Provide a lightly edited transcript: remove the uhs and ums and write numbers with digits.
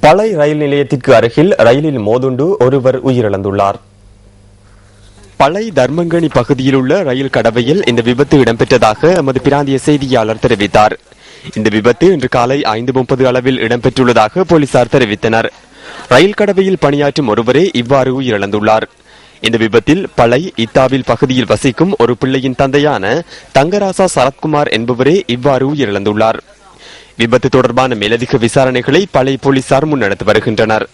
பளை ரயில் நிலையத்திற்கு அருகில் ரயிலில் மோதுண்டு ஒருவர் உயிரிழந்துள்ளார். பளை தர்மங்கனி பகுதியில் உள்ள ரயில் கடவையில் இந்த விபத்து இடம்பெற்றதாக எமது பிராந்திய செய்தியாளர் தெரிவித்தார். இந்த விபத்து இன்று காலை 5:30 அளவில் இடம்பெற்றுள்ளதாக போலீசார் தெரிவித்தனர். ரயில் கடவையில் பணியாற்றும் ஒருவரே இவ்வாறு உயிரிழந்துள்ளார். இந்த விபத்தில் பளை இத்தாவில் பகுதியில் வசிக்கும் ஒரு பிள்ளையின் தந்தையான தங்கராசா சரத்குமார் என்பவரே இவ்வாறு உயிரிழந்துள்ளார். விபத்து தொடர்பான மேலதிக விசாரணைகளை பளை போலீசார் முன்னெடுத்து வருகின்றனர்.